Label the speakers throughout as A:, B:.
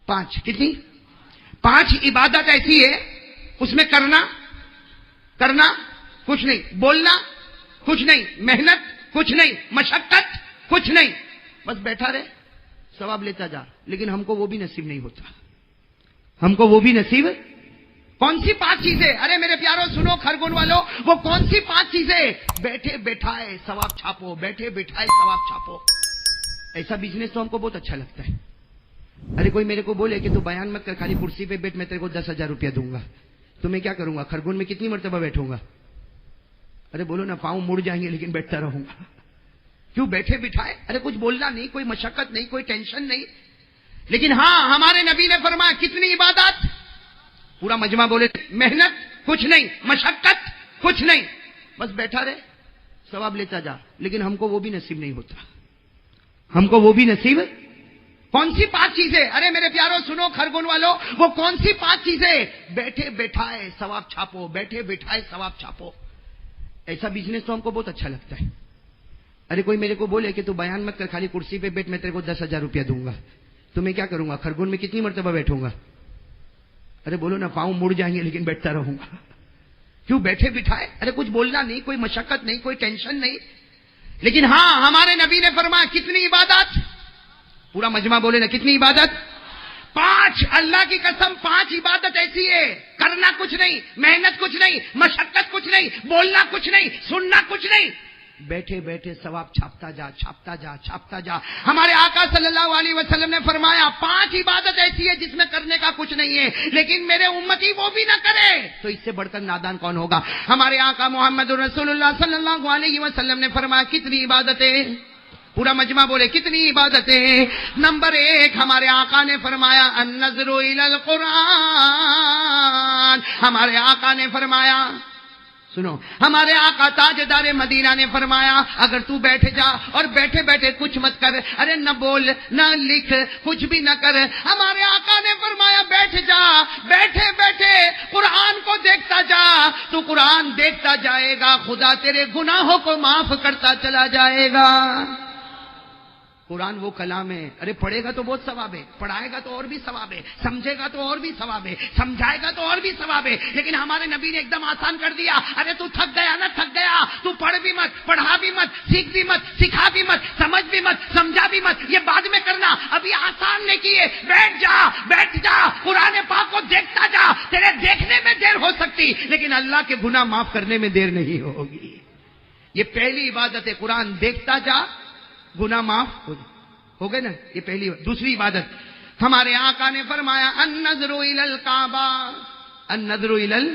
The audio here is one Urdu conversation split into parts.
A: 5 کتنی 5 عبادت ایسی ہے اس میں کرنا کچھ نہیں, بولنا کچھ نہیں, محنت کچھ نہیں, مشقت کچھ نہیں, بس بیٹھا رہے ثواب لیتا جا. لیکن ہم کو وہ بھی نصیب نہیں ہوتا. ہم کو وہ بھی نصیب. کون سی 5 چیزیں؟ ارے میرے پیاروں سنو خرگون والوں, وہ کون سی 5 چیزیں؟ بیٹھے بیٹھائے ثواب چھاپو, بیٹھے بیٹھائے ثواب چھاپو. ایسا بزنس تو ہم کو بہت اچھا لگتا ہے. ارے کوئی میرے کو بولے کہ تو بیان مت کر, خالی کرسی پہ بیٹھ, میں تیرے کو 10,000 روپیہ دوں گا. تو میں کیا کروں گا؟ خرگون میں کتنی مرتبہ بیٹھوں گا؟ ارے بولو نا, پاؤں مڑ جائیں گے لیکن بیٹھتا رہوں گا. کیوں؟ بیٹھے بٹھائے. ارے کچھ بولنا نہیں, کوئی مشقت نہیں, کوئی ٹینشن نہیں. لیکن ہاں ہمارے نبی نے فرمایا کتنی عبادت؟ پورا مجمع بولے محنت کچھ نہیں, مشقت کچھ نہیں, بس بیٹھا رہے ثواب لیتا جا. لیکن ہم کو وہ بھی نصیب نہیں ہوتا. ہم کو وہ بھی نصیب. کون سی 5 چیزیں؟ ارے میرے پیاروں سنو خرگون والوں, وہ کون سی 5 چیزیں؟ بیٹھے بیٹھائے ثواب چھاپو, بیٹھے بیٹھائے ثواب چھاپو. ایسا بزنس تو ہم کو بہت اچھا لگتا ہے. ارے کوئی میرے کو بولے کہ تو بیان مت کر, خالی کرسی پہ بیٹھ, میں تیرے کو 10,000 روپیہ دوں گا. تو میں کیا کروں گا؟ خرگون میں کتنی مرتبہ بیٹھوں گا؟ ارے بولو نا, پاؤں مڑ جائیں گے لیکن بیٹھتا رہوں گا. کیوں؟ بیٹھے بٹھائے. ارے کچھ بولنا نہیں, کوئی مشقت نہیں, کوئی ٹینشن نہیں. لیکن ہاں ہمارے نبی نے فرمایا کتنی عبادت؟ پورا مجمع بولے نا کتنی عبادت؟ 5. اللہ کی قسم 5 عبادت ایسی ہے, کرنا کچھ نہیں, محنت کچھ نہیں, مشقت کچھ نہیں, بولنا کچھ نہیں, سننا کچھ نہیں, بیٹھے بیٹھے ثواب چھاپتا جا, چھاپتا جا, چھاپتا جا. ہمارے آقا صلی اللہ علیہ وسلم نے فرمایا 5 عبادت ایسی ہے جس میں کرنے کا کچھ نہیں ہے, لیکن میرے امتی وہ بھی نہ کرے تو اس سے بڑھ کر نادان کون ہوگا. ہمارے آقا محمد رسول اللہ صلی اللہ علیہ وسلم نے فرمایا کتنی عبادتیں؟ پورا مجمع بولے کتنی عبادتیں؟ نمبر 1 ہمارے آقا نے فرمایا النظر الی القرآن. ہمارے آقا نے فرمایا, سنو, ہمارے آقا تاجدار مدینہ نے فرمایا اگر تو بیٹھ جا اور بیٹھے بیٹھے کچھ مت کر, ارے نہ بول نہ لکھ, کچھ بھی نہ کر. ہمارے آقا نے فرمایا بیٹھ جا, بیٹھے بیٹھے قرآن کو دیکھتا جا. تو قرآن دیکھتا جائے گا, خدا تیرے گناہوں کو معاف کرتا چلا جائے گا. قرآن وہ کلام ہے. ارے پڑھے گا تو بہت ثواب ہے, پڑھائے گا تو اور بھی ثواب ہے, سمجھے گا تو اور بھی ثواب ہے, سمجھائے گا تو اور بھی ثواب ہے. لیکن ہمارے نبی نے ایک دم آسان کر دیا. ارے تو تھک گیا نا, تھک گیا, تو پڑھ بھی مت, پڑھا بھی مت, سیکھ بھی مت, سکھا بھی مت, سمجھ بھی مت, سمجھا بھی مت, یہ بعد میں کرنا, ابھی آسان نے کیے. بیٹھ جا, بیٹھ جا, قرآن پاک کو دیکھتا جا. تیرے دیکھنے میں دیر ہو سکتی لیکن اللہ کے گناہ معاف کرنے میں دیر نہیں ہوگی. یہ پہلی عبادت ہے, قرآن دیکھتا جا, گناہ معاف ہو گئے نا. یہ پہلی. دوسری عبادت ہمارے آقا نے فرمایا النظر الی الکعبہ. النظر الی,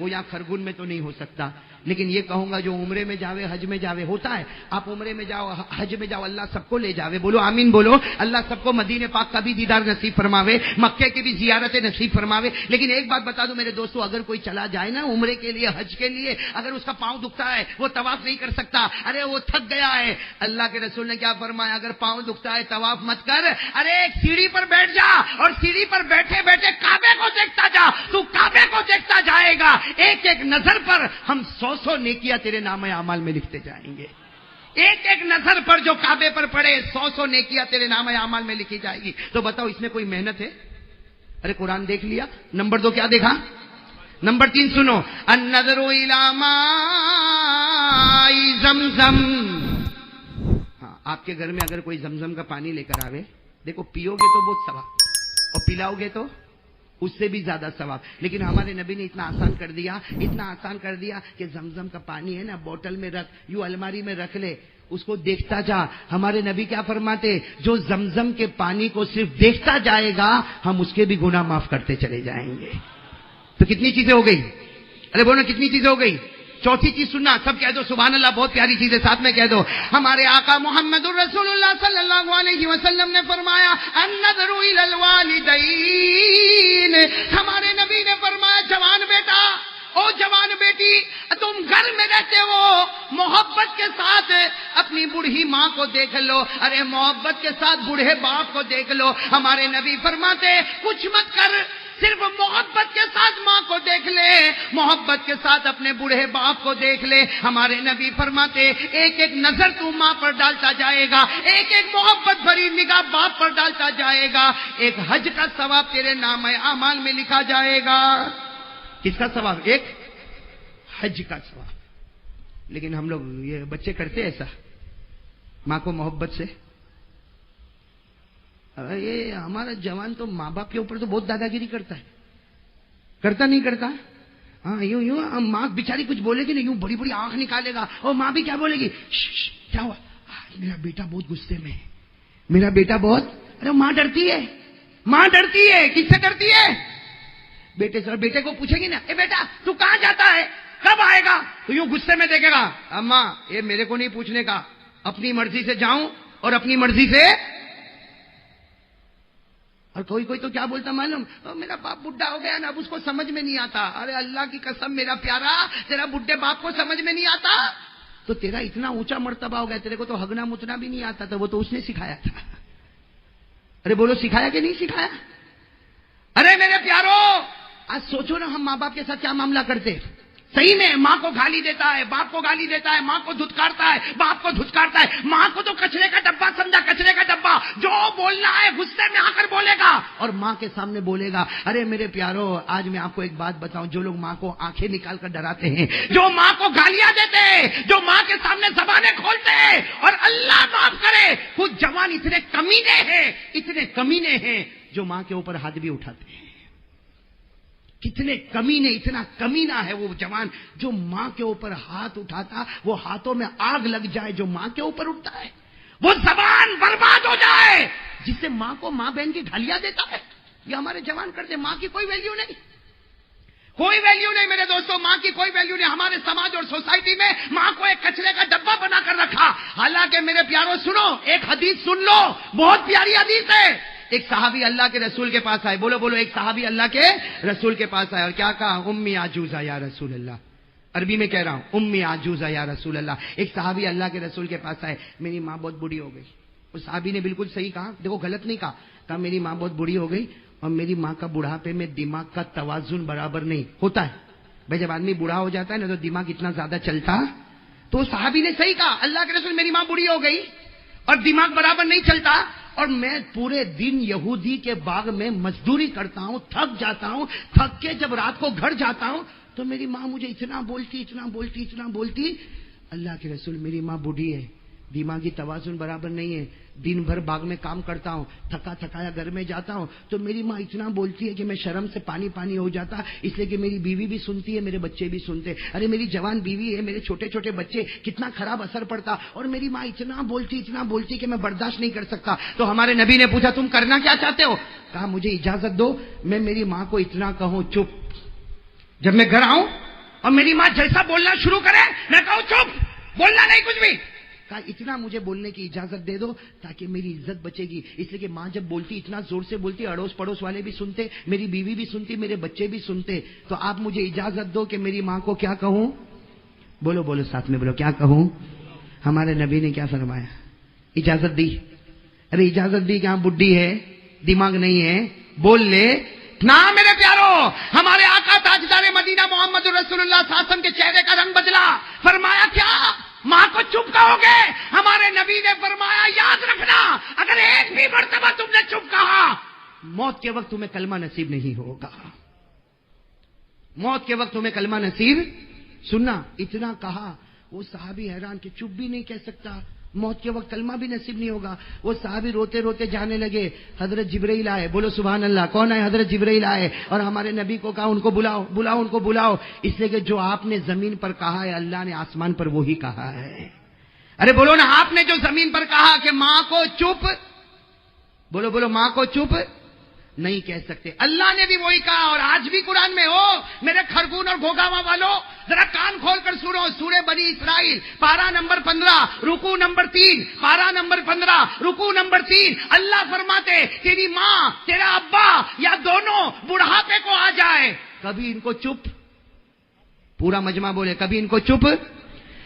A: وہ یہاں خرگون میں تو نہیں ہو سکتا, لیکن یہ کہوں گا جو عمرے میں جاوے, حج میں جاوے, ہوتا ہے آپ عمرے میں جاؤ, حج میں جاؤ, اللہ سب کو لے جاوے. بولو آمین بولو. اللہ سب کو مدینے پاک کا بھی دیدار نصیب فرماوے, مکے کی بھی زیارت نصیب فرماوے. لیکن ایک بات بتا دوں میرے دوستو, اگر کوئی چلا جائے نا عمرے کے لیے, حج کے لیے, اگر اس کا پاؤں دکھتا ہے, وہ طواف نہیں کر سکتا, ارے وہ تھک گیا ہے, اللہ کے رسول نے کیا فرمایا, اگر پاؤں دکھتا ہے طواف مت کر, ارے ایک سیڑھی پر بیٹھ جا اور سیڑھی پر بیٹھے بیٹھے کعبے کو دیکھتا جا. تو کعبے کو دیکھتا جائے گا, ایک ایک نظر پر ہم 100 نیکیاں تیرے نام اعمال میں لکھتے جائیں گے. ایک ایک نظر پر جو کعبے پر پڑے 100 نیکیاں تیرے نام اعمال میں لکھی جائے گی. تو بتاؤ اس میں کوئی محنت ہے؟ ارے قرآن دیکھ لیا. نمبر 2 کیا دیکھا؟ نمبر 3 سنو, النظر الی ماء زمزم. ہاں, آپ کے گھر میں اگر کوئی زمزم کا پانی لے کر آوے, دیکھو پیو گے تو بہت ثواب, اور پلاؤ گے تو اس سے بھی زیادہ ثواب. لیکن ہمارے نبی نے اتنا آسان کر دیا, اتنا آسان کر دیا کہ زمزم کا پانی ہے نا, بوتل میں رکھ, یوں الماری میں رکھ لے, اس کو دیکھتا جا. ہمارے نبی کیا فرماتے, جو زمزم کے پانی کو صرف دیکھتا جائے گا ہم اس کے بھی گناہ معاف کرتے چلے جائیں گے. تو کتنی چیزیں ہو گئی؟ ارے بولو کتنی چیزیں ہو گئی؟ چوتھی چیز سننا, سب کہہ دو سبحان اللہ, بہت پیاری چیز ہے, ساتھ میں کہہ دو. ہمارے آقا محمد رسول اللہ صلی اللہ علیہ وسلم نے فرمایا النظر الی الوالدین. ہمارے نبی نے فرمایا جوان بیٹا, او جوان بیٹی, تم گھر میں رہتے ہو, محبت کے ساتھ اپنی بوڑھی ماں کو دیکھ لو, ارے محبت کے ساتھ بوڑھے باپ کو دیکھ لو. ہمارے نبی فرماتے کچھ مت کر, صرف محبت کے ساتھ ماں کو دیکھ لے، محبت کے ساتھ اپنے بوڑھے باپ کو دیکھ لے. ہمارے نبی فرماتے ایک ایک نظر تو ماں پر ڈالتا جائے گا، ایک ایک محبت بھری نگاہ باپ پر ڈالتا جائے گا، ایک حج کا ثواب تیرے نام اعمال میں لکھا جائے گا. کس کا ثواب؟ ایک حج کا ثواب. لیکن ہم لوگ یہ بچے کرتے ایسا ماں کو محبت سے؟ یہ ہمارا جوان تو ماں باپ کے اوپر تو بہت دادا گیری کرتا ہے. کرتا نہیں کرتا؟ ہاں یوں ماں بیچاری کچھ بولے گی نہیں، یوں بڑی بڑی آنکھ نکالے گا، اور ماں بھی کیا بولے گی، کیا ہوا، میرا بیٹا بہت غصے میں ہے، میرا بیٹا بہت. ارے ماں ڈرتی ہے، ماں ڈرتی ہے. کس سے ڈرتی ہے؟ بیٹے سے. بیٹے کو پوچھے گی نا، اے بیٹا تو کہاں جاتا ہے، کب آئے گا، تو یوں غصے میں دیکھے گا، اماں یہ میرے کو نہیں پوچھنے کا، اپنی مرضی سے جاؤں اور اپنی مرضی سے. اور کوئی کوئی تو کیا بولتا معلوم، میرا باپ بڈھا ہو گیا نا، اب اس کو سمجھ میں نہیں آتا. ارے اللہ کی قسم میرا پیارا، تیرا بڈھے باپ کو سمجھ میں نہیں آتا تو تیرا اتنا اونچا مرتبہ ہو گیا، تیرے کو تو ہگنا متنا بھی نہیں آتا تھا، وہ تو اس نے سکھایا تھا. ارے بولو سکھایا کہ نہیں سکھایا؟ ارے میرے پیارو آج سوچو نا ہم ماں باپ کے ساتھ کیا معاملہ کرتے. صحیح میں ماں کو گالی دیتا ہے، باپ کو گالی دیتا ہے، ماں کو دھتکارتا ہے، باپ کو دھتکارتا ہے. ماں کو تو کچرے کا ڈبہ سمجھا، کچرے کا ڈبہ، جو بولنا ہے غصے میں آ کر بولے گا اور ماں کے سامنے بولے گا. ارے میرے پیارو آج میں آپ کو ایک بات بتاؤں، جو لوگ ماں کو آنکھیں نکال کر ڈراتے ہیں، جو ماں کو گالیاں دیتے ہیں، جو ماں کے سامنے زبانیں کھولتے ہیں، اور اللہ معاف کرے کچھ جوان اتنے کمینے ہیں جو ماں کے اوپر ہاتھ بھی اٹھاتے ہیں. کتنے کمینے، اتنا کمینہ ہے وہ جوان جو ماں کے اوپر ہاتھ اٹھاتا، وہ ہاتھوں میں آگ لگ جائے جو ماں کے اوپر اٹھتا ہے، وہ زبان برباد ہو جائے جس سے ماں کو ماں بہن کی گالیاں دیتا ہے. یہ ہمارے جوان کرتے. ماں کی کوئی ویلیو نہیں، کوئی ویلیو نہیں میرے دوستوں، ماں کی کوئی ویلیو نہیں. ہمارے سماج اور سوسائٹی میں ماں کو ایک کچرے کا ڈبہ بنا کر رکھا. حالانکہ میرے پیاروں سنو، ایک حدیث سن لو، بہت پیاری حدیث ہے. ایک صحابی اللہ کے رسول کے پاس آئے. بولو بولو، ایک صحابی اللہ کے رسول کے پاس آئے اور کیا کہا، امی عجوزہ یا رسول اللہ. عربی میں کہہ رہا ہوں، امی عجوزہ یا رسول اللہ. ایک صحابی اللہ کے رسول کے پاس آئے، میری ماں بہت بوڑھی ہو گئی. اس صحابی نے بالکل صحیح کہا، دیکھو غلط نہیں کہا میری ماں بہت بوڑھی ہو گئی اور میری ماں کا بڑھاپے میں دماغ کا توازن برابر نہیں ہوتا ہے. بھائی جب آدمی بوڑھا ہو جاتا ہے نا تو دماغ اتنا زیادہ چلتا. تو صحابی نے صحیح کہا، اللہ کے رسول میری ماں بوڑھی ہو گئی اور دماغ برابر نہیں چلتا، اور میں پورے دن یہودی کے باغ میں مزدوری کرتا ہوں، تھک جاتا ہوں، تھک کے جب رات کو گھر جاتا ہوں تو میری ماں مجھے اتنا بولتی. اللہ کے رسول میری ماں بوڑھی ہے، دماغی توازن برابر نہیں ہے، دن بھر باغ میں کام کرتا ہوں، تھکا تھکایا گھر میں جاتا ہوں تو میری ماں اتنا بولتی ہے کہ میں شرم سے پانی ہو جاتا، اس لیے کہ میری بیوی بھی سنتی ہے، میرے بچے بھی سنتے. ارے میری جوان بیوی ہے، میرے چھوٹے چھوٹے بچے، کتنا خراب اثر پڑتا، اور میری ماں اتنا بولتی کہ میں برداشت نہیں کر سکتا. تو ہمارے نبی نے پوچھا تم کرنا کیا چاہتے ہو؟ کہا مجھے اجازت دو میں میری ماں کو اتنا کہوں چپ، جب میں گھر آؤں اور میری ماں جیسا بولنا شروع کرے میں کہوں چپ، بولنا نہیں کچھ بھی. اتنا مجھے بولنے کی اجازت دے دو تاکہ میری عزت بچے گی. اس لیے کہ ماں جب بولتی اتنا زور سے بولتی، اڑوس پڑوس والے بھی سنتے، میری بیوی بھی سنتی، میرے بچے بھی سنتے. تو آپ مجھے اجازت دو کہ میری ماں کو کیا کہوں؟ بولو بولو ساتھ میں بولو، کیا کہوں؟ ہمارے نبی نے کیا فرمایا؟ اجازت دی. ارے اجازت دی کہ ہاں بڈھی ہے، دماغ نہیں ہے، بول لے نا. میرے پیارو ہمارے آقا تاجدار مدینہ محمد رسول اللہ صلی اللہ علیہ وسلم کے چہرے کا رنگ بدلا. فرمایا کیا ماں کو چپ کہو گے؟ ہمارے نبی نے فرمایا یاد رکھنا اگر ایک بھی مرتبہ تم نے چپ کہا موت کے وقت تمہیں کلمہ نصیب نہیں ہوگا. موت کے وقت تمہیں کلمہ نصیب. سننا اتنا کہا، وہ صحابی حیران کہ چپ بھی نہیں کہہ سکتا، موت کے وقت کلمہ بھی نصیب نہیں ہوگا. وہ صحابی روتے روتے جانے لگے. حضرت جبرائیل آئے. بولو سبحان اللہ. کون ہے؟ حضرت جبرائیل آئے اور ہمارے نبی کو کہا ان کو بلاؤ ان کو بلاؤ. اس لیے کہ جو آپ نے زمین پر کہا ہے اللہ نے آسمان پر وہی کہا ہے. ارے بولو نا، آپ نے جو زمین پر کہا کہ ماں کو چپ، بولو ماں کو چپ نہیں کہہ سکتے، اللہ نے بھی وہی کہا. اور آج بھی قرآن میں ہو میرے خرگون اور گھوگاوا والو ذرا کان کھول کر سنو. سورہ بنی اسرائیل پارہ نمبر 15 رکوع نمبر 3، پارہ نمبر 15 رکوع نمبر 3. اللہ فرماتے تیری ماں تیرا ابا یا دونوں بڑھاپے کو آ جائے، کبھی ان کو چپ. پورا مجمع بولے کبھی ان کو چپ.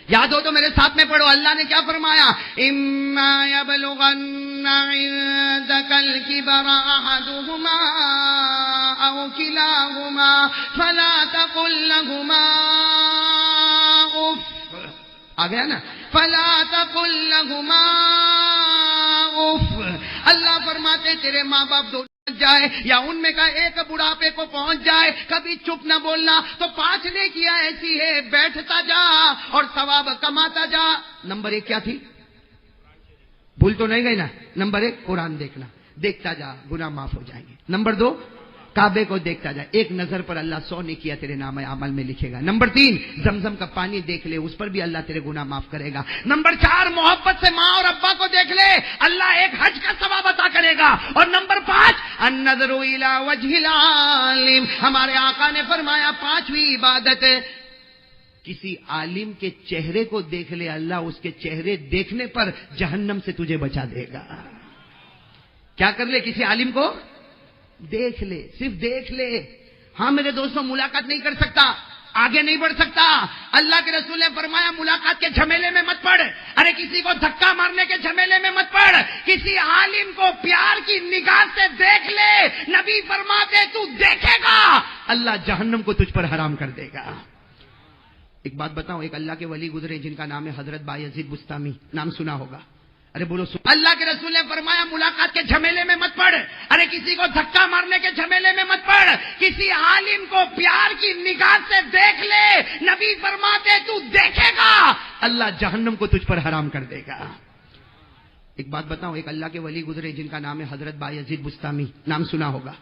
A: یاد ہو تو میرے ساتھ میں پڑھو. اللہ نے کیا فرمایا؟ اما یبلغن عندک الکبر احدہما أو كلاهما فلا تقل لهما أف. آ گیا نا؟ فلا تقل لهما أف. اللہ فرماتے تیرے ماں باپ دو جائے یا ان میں کا ایک بڑھاپے کو پہنچ جائے، کبھی چپ نہ بولنا. تو 5 نیکیاں ایسی ہے، بیٹھتا جا اور ثواب کماتا جا. نمبر 1 کیا تھی؟ بھول تو نہیں گئی نا؟ نمبر 1 قرآن دیکھنا، دیکھتا جا، گناہ معاف ہو جائیں گے. نمبر 2 کعبے کو دیکھتا جا، ایک نظر پر اللہ 100 نیکیاں تیرے نام عمل میں لکھے گا. نمبر 3 زمزم کا پانی دیکھ لے، اس پر بھی اللہ تیرے گناہ معاف کرے گا. نمبر 4 محبت سے ماں اور ابا کو دیکھ لے، اللہ ایک حج کا ثواب عطا کرے گا. اور نمبر 5 النظر الی وجہ العالم. ہمارے آقا نے فرمایا 5ویں عبادت کسی عالم کے چہرے کو دیکھ لے، اللہ اس کے چہرے دیکھنے پر جہنم سے تجھے بچا دے گا. کیا کر لے؟ کسی عالم کو دیکھ لے، صرف دیکھ لے. ہاں میرے دوستوں، ملاقات نہیں کر سکتا، آگے نہیں بڑھ سکتا. اللہ کے رسول نے فرمایا ملاقات کے جھمیلے میں مت پڑ. ارے کسی کو دھکا مارنے کے جھمیلے میں مت پڑ. کسی عالم کو پیار کی نگاہ سے دیکھ لے. نبی فرماتے تو دیکھے گا اللہ جہنم کو تجھ پر حرام کر دے گا. ایک بات بتاؤں، ایک اللہ کے ولی گزرے جن کا نام ہے حضرت بایزید بستامی. نام سنا ہوگا؟ ارے بولو اللہ کے رسول نے فرمایا ملاقات کے جھمیلے میں مت پڑ. ارے کسی کو دھکا مارنے کے جھمیلے میں مت پڑ. کسی عالم کو پیار کی نگاہ سے دیکھ لے. نبی فرماتے تو دیکھے گا اللہ جہنم کو تجھ پر حرام کر دے گا. ایک بات بتاؤں، ایک اللہ کے ولی گزرے جن کا نام ہے حضرت بایزید بستامی. نام سنا ہوگا؟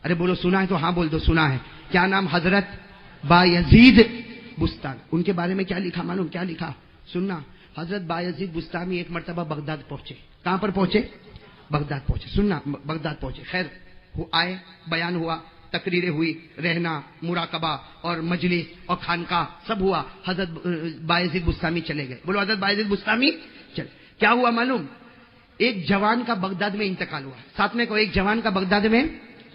A: ارے بولو سنا ہے تو ہاں بول دو سنا ہے. کیا نام؟ حضرت بایزید بستانی. ان کے بارے میں کیا لکھا معلوم؟ کیا لکھا سننا. حضرت بایزید بستانی ایک مرتبہ بغداد پہنچے. کہاں پر پہنچے؟ بغداد پہنچے. سننا، بغداد پہنچے. خیر آئے، بیان ہوا، تقریریں ہوئی، رہنا، مراقبہ اور مجلس اور خانقاہ سب ہوا. حضرت بایزید بستانی چلے گئے. بولو حضرت بایزید بستانی چل. کیا ہوا معلوم؟ ایک جوان کا بغداد میں انتقال ہوا. ساتھ میں کو ایک جوان کا بغداد میں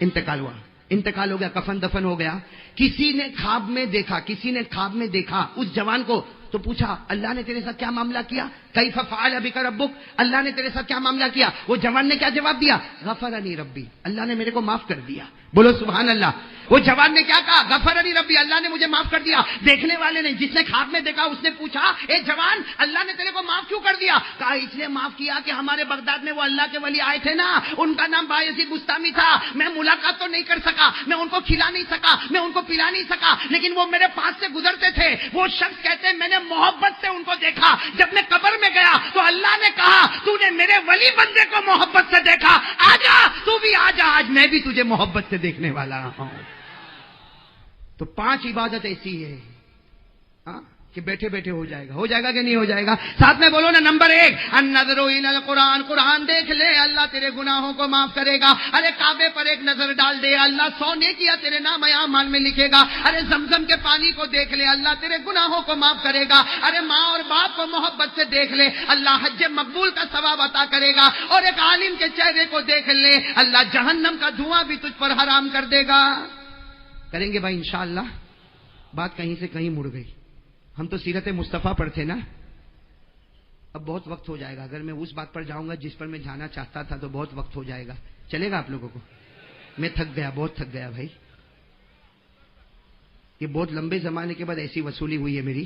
A: انتقال ہوا. انتقال ہو گیا، کفن دفن ہو گیا. کسی نے خواب میں دیکھا اس جوان کو. تو پوچھا اللہ نے تیرے ساتھ کیا معاملہ کیا؟ کیف فعل بک ربک، اللہ نے تیرے ساتھ کیا معاملہ کیا؟ وہ جوان نے کیا جواب دیا؟ غفرنی ربی، اللہ نے میرے کو معاف کر دیا. بولو سبحان اللہ. وہ جوان نے کیا کہا؟ غفرنی ربی، اللہ نے مجھے معاف کر دیا. دیکھنے والے نے، جس نے خواب میں دیکھا اس نے پوچھا اے جوان اللہ نے تیرے کو معاف کیوں کر دیا؟ کہا اس لیے معاف کیا کہ ہمارے بغداد میں وہ اللہ کے ولی آئے تھے نا، ان کا نام بایزید بستانی تھا. میں ملاقات تو نہیں کر سکا، میں ان کو کھلا نہیں سکا، میں ان کو پلا نہیں سکا، لیکن وہ میرے پاس سے گزرتے تھے. وہ شخص کہتے میں نے محبت سے ان کو دیکھا. جب میں قبر میں گیا تو اللہ نے کہا تو نے میرے ولی بندے کو محبت سے دیکھا، آجا تو بھی آجا، آج میں بھی تجھے محبت سے دیکھنے والا ہوں. تو 5 عبادت ایسی ہے کہ بیٹھے بیٹھے ہو جائے گا کہ نہیں ہو جائے گا؟ ساتھ میں بولو نا. نمبر 1 النظر الی القرآن، قرآن دیکھ لے اللہ تیرے گناہوں کو معاف کرے گا. ارے کعبے پر ایک نظر ڈال دے، اللہ 100 نیکیاں تیرے نام اعمال میں لکھے گا. ارے زمزم کے پانی کو دیکھ لے، اللہ تیرے گناہوں کو معاف کرے گا. ارے ماں اور باپ کو محبت سے دیکھ لے، اللہ حج مقبول کا ثواب عطا کرے گا. اور ایک عالم کے چہرے کو دیکھ لے، اللہ جہنم کا دھواں بھی تجھ پر حرام کر دے گا. کریں گے بھائی انشاءاللہ. بات کہیں سے کہیں مڑ گئی. ہم تو سیرت مصطفیٰ پر تھے نا. اب بہت وقت ہو جائے گا. اگر میں اس بات پر جاؤں گا جس پر میں جانا چاہتا تھا تو بہت وقت ہو جائے گا. چلے گا آپ لوگوں کو؟ میں تھک گیا، بہت تھک گیا بھائی. یہ بہت لمبے زمانے کے بعد ایسی وصولی ہوئی ہے میری،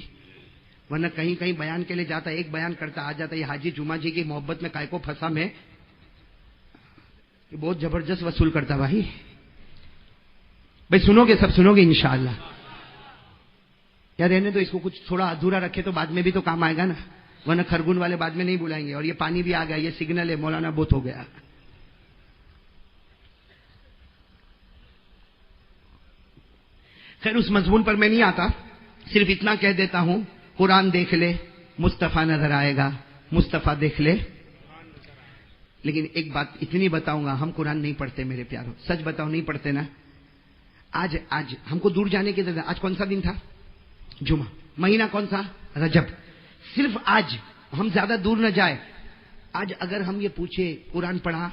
A: ورنہ کہیں کہیں بیان کے لیے جاتا، ایک بیان کرتا آ جاتا. یہ حاجی جمعہ جی کی محبت میں کائے کو پھنسا میں، یہ بہت زبردست وصول کرتا بھائی. سنو گے؟ سب سنو گے انشاءاللہ؟ یا رہنے تو اس کو کچھ تھوڑا ادھورا رکھے تو بعد میں بھی تو کام آئے گا نا، ورنہ خرگون والے بعد میں نہیں بلائیں گے. اور یہ پانی بھی آ گیا، یہ سگنل ہے، مولانا بہت ہو گیا. خیر اس مضمون پر میں نہیں آتا، صرف اتنا کہہ دیتا ہوں قرآن دیکھ لے مصطفیٰ نظر آئے گا، مصطفیٰ دیکھ لے. لیکن ایک بات اتنی بتاؤں گا، ہم قرآن نہیں پڑھتے میرے پیاروں، سچ بتاؤ نہیں پڑھتے نا. آج ہم کو دور جانے کی ضرورت. آج کون سا دن تھا؟ جمعہ. مہینہ کون سا؟ رجب. صرف آج ہم زیادہ دور نہ جائے. آج اگر ہم یہ پوچھے قرآن پڑھا؟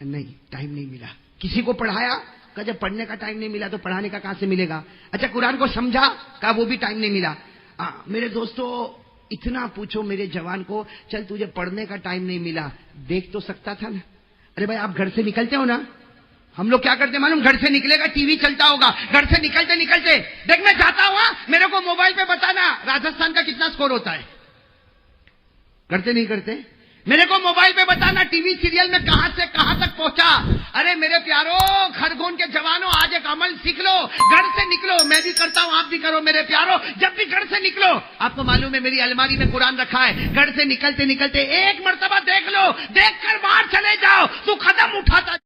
A: نہیں، ٹائم نہیں ملا. کسی کو پڑھایا؟ کہ جب پڑھنے کا ٹائم نہیں ملا تو پڑھانے کا کہاں سے ملے گا؟ اچھا قرآن کو سمجھا؟ کہا وہ بھی ٹائم نہیں ملا. میرے دوستو اتنا پوچھو میرے جوان کو، چل تجھے پڑھنے کا ٹائم نہیں ملا، دیکھ تو سکتا تھا نا. ارے بھائی آپ گھر سے نکلتے ہو نا، ہم لوگ کیا کرتے معلوم؟ گھر سے نکلے گا ٹی وی چلتا ہوگا، گھر سے نکلتے نکلتے دیکھ میں جاتا ہوں میرے کو موبائل پہ بتانا راجستھان کا کتنا سکور ہوتا ہے. کرتے نہیں کرتے؟ میرے کو موبائل پہ بتانا ٹی وی سیریل میں کہاں سے کہاں تک پہنچا. ارے میرے پیارو خرگون کے جوانوں، آج ایک عمل سیکھ لو، گھر سے نکلو. میں بھی کرتا ہوں، آپ بھی کرو میرے پیارو. جب بھی گھر سے نکلو، آپ کو معلوم ہے میری الماری میں قرآن رکھا ہے، گھر سے نکلتے نکلتے ایک مرتبہ دیکھ لو، دیکھ کر باہر چلے جاؤ. تو قدم اٹھاتا